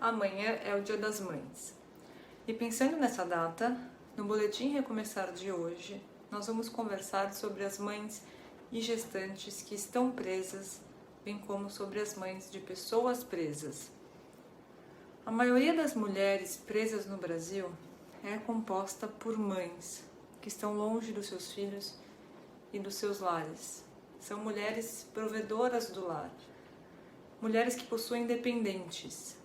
Amanhã é o Dia das Mães. E pensando nessa data, no Boletim Recomeçar de hoje, nós vamos conversar sobre as mães e gestantes que estão presas, bem como sobre as mães de pessoas presas. A maioria das mulheres presas no Brasil é composta por mães que estão longe dos seus filhos e dos seus lares. São mulheres provedoras do lar, mulheres que possuem dependentes.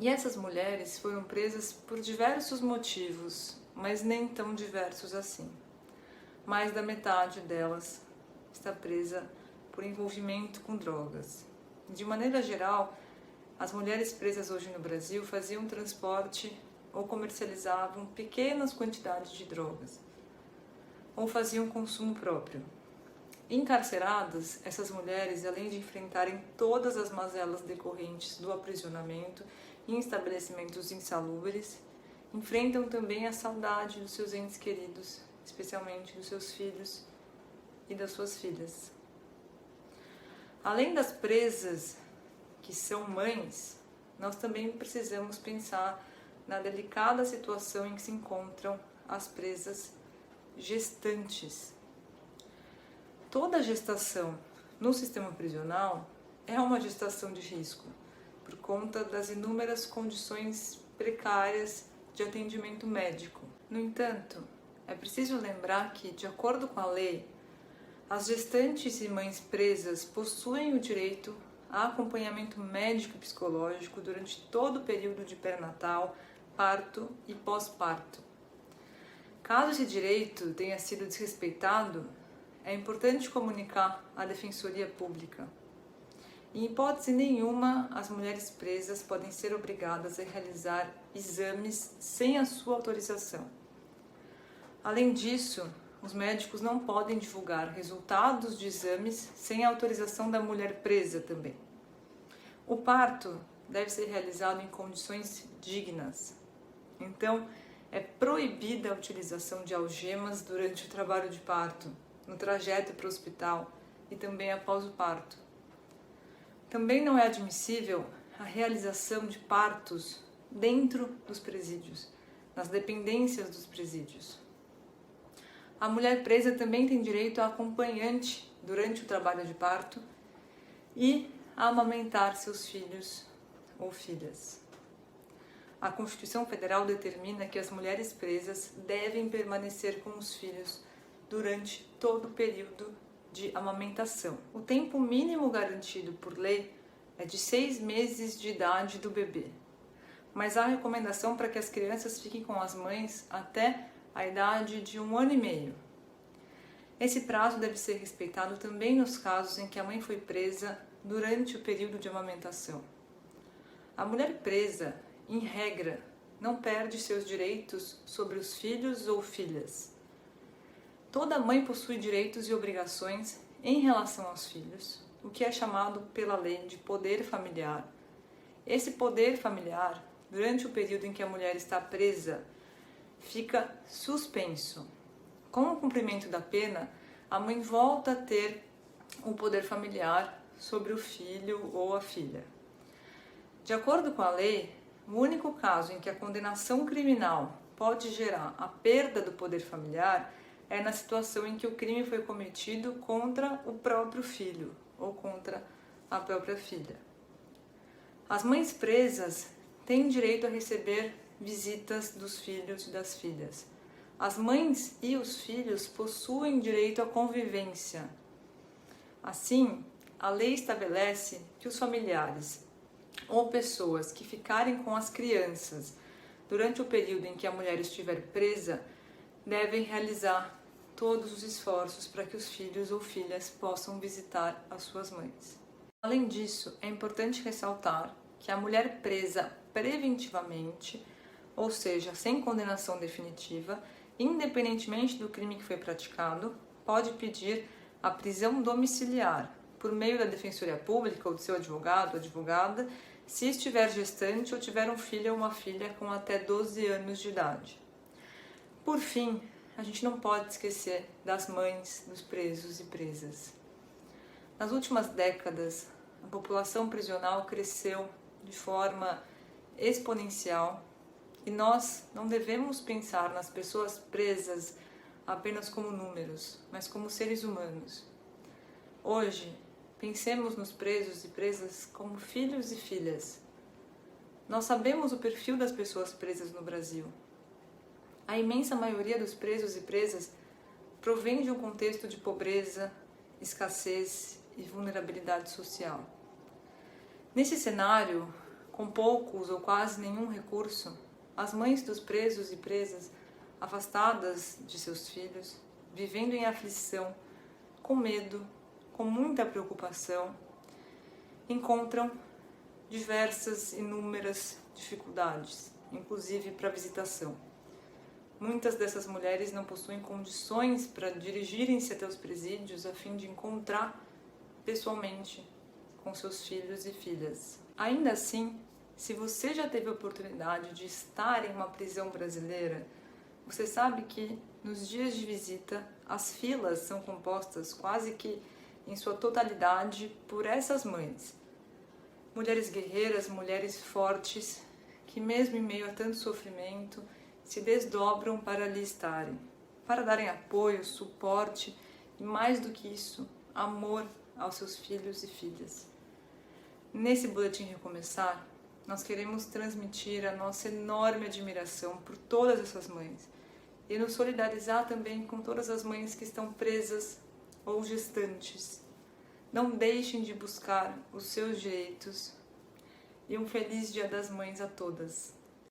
E essas mulheres foram presas por diversos motivos, mas nem tão diversos assim. Mais da metade delas está presa por envolvimento com drogas. De maneira geral, as mulheres presas hoje no Brasil faziam transporte ou comercializavam pequenas quantidades de drogas, ou faziam consumo próprio. Encarceradas, essas mulheres, além de enfrentarem todas as mazelas decorrentes do aprisionamento em estabelecimentos insalubres, enfrentam também a saudade dos seus entes queridos, especialmente dos seus filhos e das suas filhas. Além das presas que são mães, nós também precisamos pensar na delicada situação em que se encontram as presas gestantes. Toda gestação no sistema prisional é uma gestação de risco, por conta das inúmeras condições precárias de atendimento médico. No entanto, é preciso lembrar que, de acordo com a lei, as gestantes e mães presas possuem o direito a acompanhamento médico e psicológico durante todo o período de perinatal, parto e pós-parto. Caso esse direito tenha sido desrespeitado, é importante comunicar à Defensoria Pública. Em hipótese nenhuma, as mulheres presas podem ser obrigadas a realizar exames sem a sua autorização. Além disso, os médicos não podem divulgar resultados de exames sem a autorização da mulher presa também. O parto deve ser realizado em condições dignas. Então, é proibida a utilização de algemas durante o trabalho de parto, no trajeto para o hospital e também após o parto. Também não é admissível a realização de partos dentro dos presídios, nas dependências dos presídios. A mulher presa também tem direito a acompanhante durante o trabalho de parto e a amamentar seus filhos ou filhas. A Constituição Federal determina que as mulheres presas devem permanecer com os filhos durante todo o período de amamentação. O tempo mínimo garantido por lei é de 6 meses de idade do bebê, mas há recomendação para que as crianças fiquem com as mães até a idade de 1 ano e meio. Esse prazo deve ser respeitado também nos casos em que a mãe foi presa durante o período de amamentação. A mulher presa, em regra, não perde seus direitos sobre os filhos ou filhas. Toda mãe possui direitos e obrigações em relação aos filhos, o que é chamado pela lei de poder familiar. Esse poder familiar, durante o período em que a mulher está presa, fica suspenso. Com o cumprimento da pena, a mãe volta a ter o poder familiar sobre o filho ou a filha. De acordo com a lei, o único caso em que a condenação criminal pode gerar a perda do poder familiar é na situação em que o crime foi cometido contra o próprio filho ou contra a própria filha. As mães presas têm direito a receber visitas dos filhos e das filhas. As mães e os filhos possuem direito à convivência. Assim, a lei estabelece que os familiares ou pessoas que ficarem com as crianças durante o período em que a mulher estiver presa devem realizar todos os esforços para que os filhos ou filhas possam visitar as suas mães. Além disso, é importante ressaltar que a mulher presa preventivamente, ou seja, sem condenação definitiva, independentemente do crime que foi praticado, pode pedir a prisão domiciliar por meio da Defensoria Pública ou do seu advogado ou advogada, se estiver gestante ou tiver um filho ou uma filha com até 12 anos de idade. Por fim, a gente não pode esquecer das mães dos presos e presas. Nas últimas décadas, a população prisional cresceu de forma exponencial e nós não devemos pensar nas pessoas presas apenas como números, mas como seres humanos. Hoje, pensemos nos presos e presas como filhos e filhas. Nós sabemos o perfil das pessoas presas no Brasil. A imensa maioria dos presos e presas provém de um contexto de pobreza, escassez e vulnerabilidade social. Nesse cenário, com poucos ou quase nenhum recurso, as mães dos presos e presas, afastadas de seus filhos, vivendo em aflição, com medo, com muita preocupação, encontram diversas, inúmeras dificuldades, inclusive para visitação. Muitas dessas mulheres não possuem condições para dirigirem-se até os presídios a fim de encontrar pessoalmente com seus filhos e filhas. Ainda assim, se você já teve a oportunidade de estar em uma prisão brasileira, você sabe que nos dias de visita as filas são compostas quase que em sua totalidade por essas mães. Mulheres guerreiras, mulheres fortes, que mesmo em meio a tanto sofrimento, se desdobram para ali estarem, para darem apoio, suporte e, mais do que isso, amor aos seus filhos e filhas. Nesse Boletim Recomeçar, nós queremos transmitir a nossa enorme admiração por todas essas mães e nos solidarizar também com todas as mães que estão presas ou gestantes. Não deixem de buscar os seus direitos e um feliz Dia das Mães a todas.